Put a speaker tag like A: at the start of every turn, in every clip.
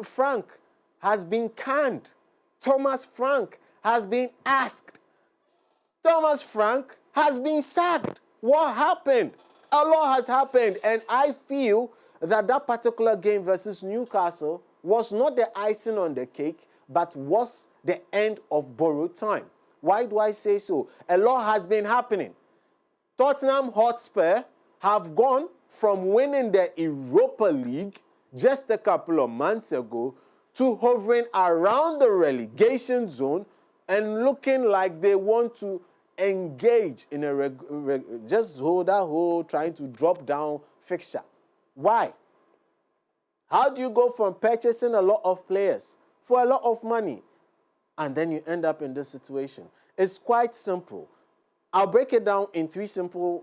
A: Frank has been canned. Thomas Frank has been asked. Thomas Frank has been sacked. What happened? A lot has happened, and I feel that particular game versus Newcastle was not the icing on the cake, but was the end of borrowed time. Why do I say so? A lot has been happening. Tottenham Hotspur have gone from winning the Europa League just a couple of months ago to hovering around the relegation zone and looking like they want to engage in a just hold that whole trying to drop down fixture. Why? How do you go from purchasing a lot of players for a lot of money and then you end up in this situation? It's quite simple. I'll break it down in three simple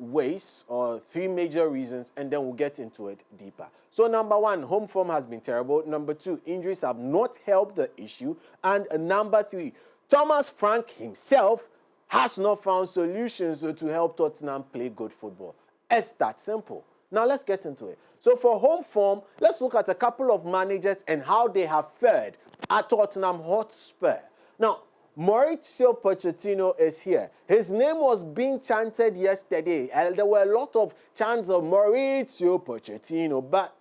A: ways or three major reasons, and then we'll get into it deeper. So number one, home form has been terrible. Number two, injuries have not helped the issue. And number three, Thomas Frank himself has not found solutions to help Tottenham play good football. It's that simple. Now let's get into it. So for home form, let's look at a couple of managers and how they have fared at Tottenham Hotspur. Now, Mauricio Pochettino is here. His name was being chanted yesterday, and there were a lot of chants of Mauricio Pochettino, but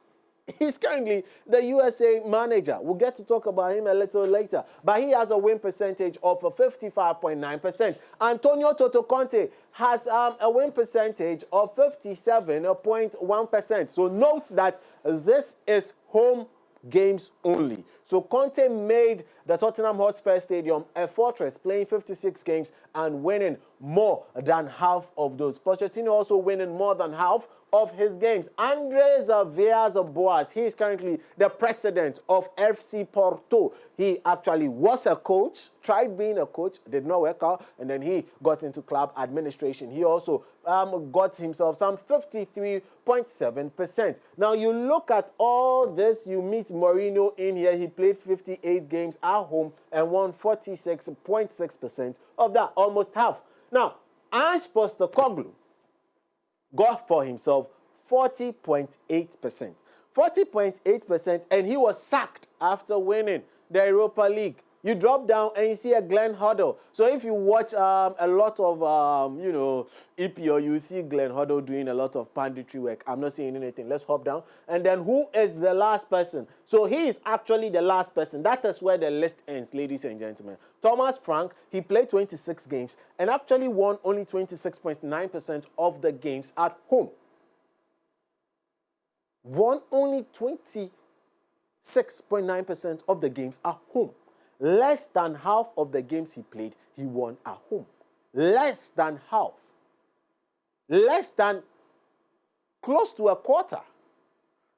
A: he's currently the USA manager. We'll get to talk about him a little later, but he has a win percentage of 55.9%. Antonio Toto Conte has a win percentage of 57.1%. So note that this is home games only. So Conte made the Tottenham Hotspur Stadium a fortress, playing 56 games and winning more than half of those. Pochettino also winning more than half of his games. Andres Villas-Boas, he is currently the president of FC Porto. He actually was a coach, tried being a coach, did not work out, and then he got into club administration. He also got himself some 53.7%. Now you look at all this, you meet Mourinho in here. He played 58 games at home and won 46.6% of that, almost half. Now, Ange Postecoglou got for himself 40.8%. 40.8%, and he was sacked after winning the Europa League. You drop down and you see a Glenn Hoddle. So if you watch a lot of, EPO, you see Glenn Hoddle doing a lot of panditry work. I'm not saying anything. Let's hop down. And then who is the last person? So he is actually the last person. That is where the list ends, ladies and gentlemen. Thomas Frank, he played 26 games and actually won only 26.9% of the games at home. Won only 26.9% of the games at home. Less than half of the games he played, he won at home. Less than half. Less than close to a quarter.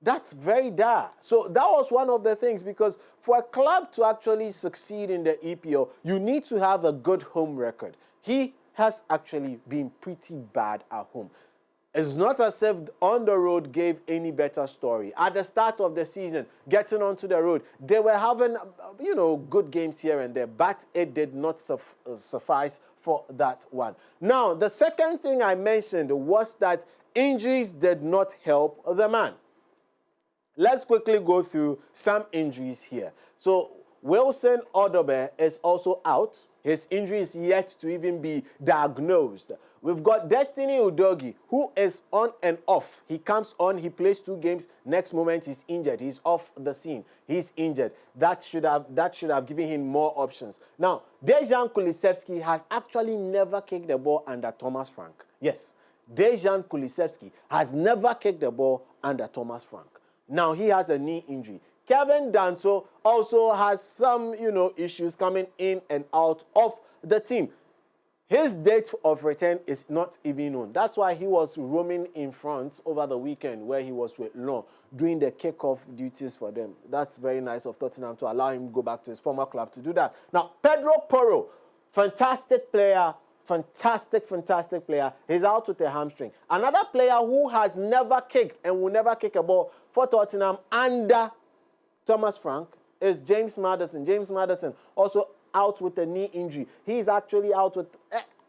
A: That's very dire. So that was one of the things, because for a club to actually succeed in the EPL, you need to have a good home record. He has actually been pretty bad at home. It's not as if on the road gave any better story. At the start of the season, getting onto the road, they were having, good games here and there, but it did not suffice for that one. Now, the second thing I mentioned was that injuries did not help the man. Let's quickly go through some injuries here. So, Wilson Odobe is also out. His injury is yet to even be diagnosed. We've got Destiny Udogie, who is on and off. He comes on, he plays 2 games. Next moment, he's injured. He's off the scene. He's injured. That should have given him more options. Now, Dejan Kulusevski has actually never kicked the ball under Thomas Frank. Yes, Dejan Kulusevski has never kicked the ball under Thomas Frank. Now, he has a knee injury. Kevin Danso also has some, issues coming in and out of the team. His date of return is not even known. That's why he was roaming in France over the weekend, where he was with Lyon doing the kickoff duties for them. That's very nice of Tottenham to allow him to go back to his former club to do that. Now, Pedro Porro, fantastic player, fantastic player. He's out with a hamstring. Another player who has never kicked and will never kick a ball for Tottenham under Thomas Frank is James Maddison. James Maddison also out with a knee injury. He's actually out with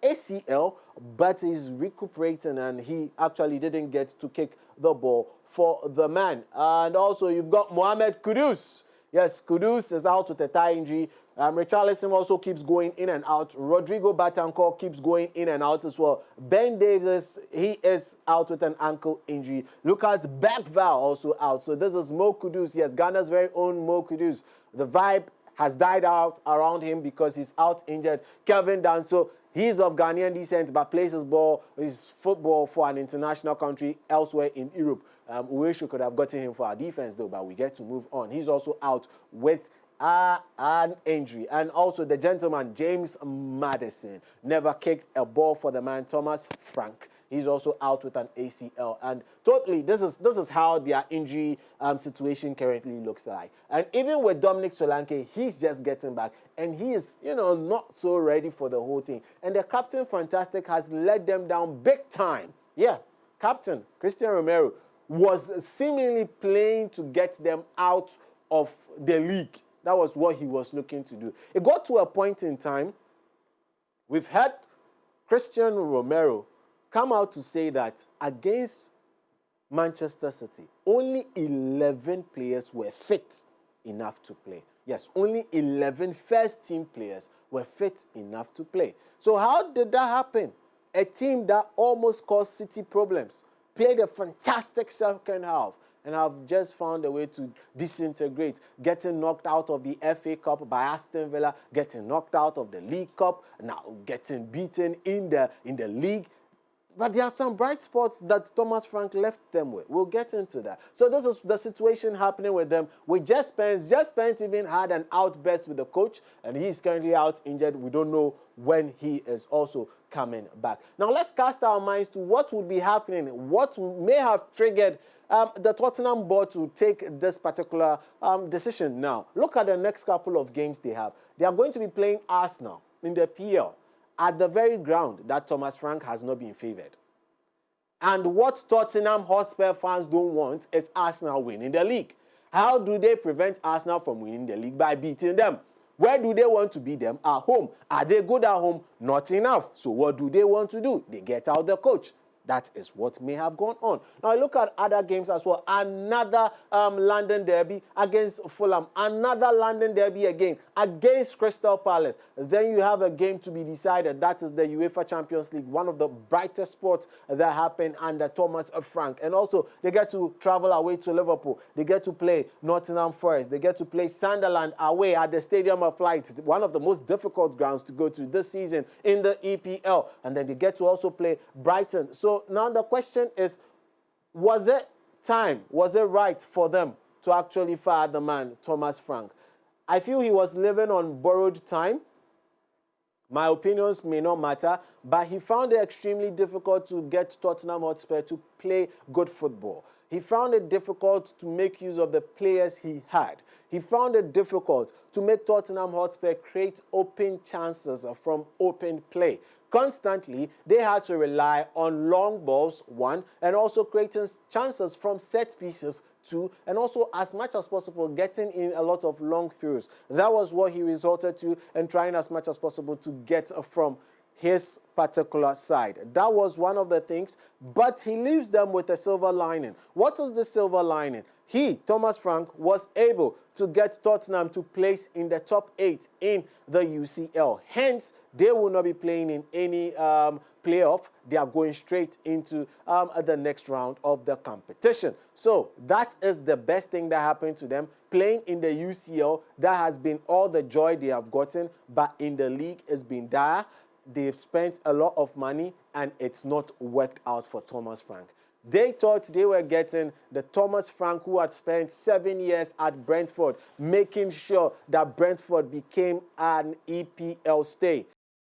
A: ACL, but he's recuperating, and he actually didn't get to kick the ball for the man. And also, you've got Mohamed Kudus. Yes, Kudus is out with a thigh injury. Richarlison also keeps going in and out. Rodrigo Betancourt keeps going in and out as well. Ben Davies, he is out with an ankle injury. Lucas Bergvall also out. So this is Mo Kudus. Yes, Ghana's very own Mo Kudus. The vibe has died out around him because he's out injured. Kevin Danso, he's of Ghanaian descent but plays his football for an international country elsewhere in Europe. We wish we could have gotten him for our defense though, but we get to move on. He's also out with an injury. And also the gentleman, James Maddison, never kicked a ball for the man, Thomas Frank. He's also out with an ACL. And totally, this is how their injury situation currently looks like. And even with Dominic Solanke, he's just getting back. And he is, not so ready for the whole thing. And the captain, Fantastic, has let them down big time. Yeah, captain, Christian Romero, was seemingly playing to get them out of the league. That was what he was looking to do. It got to a point in time, we've had Christian Romero come out to say that against Manchester City, only 11 players were fit enough to play. Yes, only 11 first-team players were fit enough to play. So how did that happen? A team that almost caused City problems played a fantastic second half and have just found a way to disintegrate, getting knocked out of the FA Cup by Aston Villa, getting knocked out of the League Cup, now getting beaten in the league. But there are some bright spots that Thomas Frank left them with. We'll get into that. So this is the situation happening with them. With Jess Spence. Jess Spence even had an outburst with the coach, and he's currently out injured. We don't know when he is also coming back. Now let's cast our minds to what would be happening, what may have triggered the Tottenham board to take this particular decision. Now, look at the next couple of games they have. They are going to be playing Arsenal in the PL at the very ground that Thomas Frank has not been favoured. And what Tottenham Hotspur fans don't want is Arsenal winning the league. How do they prevent Arsenal from winning the league? By beating them. Where do they want to beat them? At home. Are they good at home? Not enough. So what do they want to do? They get out the coach. That is what may have gone on. Now look at other games as well. Another London derby against Fulham. Another London derby again against Crystal Palace. Then you have a game to be decided. That is the UEFA Champions League, one of the brightest sports that happened under Thomas Frank. And also they get to travel away to Liverpool. They get to play Nottingham Forest. They get to play Sunderland away at the Stadium of Light, one of the most difficult grounds to go to this season in the EPL. And then they get to also play Brighton. So now the question is, was it time, was it right for them to actually fire the man, Thomas Frank? I feel he was living on borrowed time. My opinions may not matter, but he found it extremely difficult to get Tottenham Hotspur to play good football. He found it difficult to make use of the players he had. He found it difficult to make Tottenham Hotspur create open chances from open play. Constantly, they had to rely on long balls, one, and also creating chances from set pieces, two, and also as much as possible getting in a lot of long throws. That was what he resorted to and trying as much as possible to get from his particular side. That was one of the things, but he leaves them with a silver lining. What is the silver lining? He, Thomas Frank, was able to get Tottenham to place in the top 8 in the UCL. Hence, they will not be playing in any playoff. They are going straight into the next round of the competition. So that is the best thing that happened to them. Playing in the UCL, that has been all the joy they have gotten, but in the league, it's been dire. They've spent a lot of money, and it's not worked out for Thomas Frank. They thought they were getting the Thomas Frank who had spent 7 years at Brentford, making sure that Brentford became an EPL stay.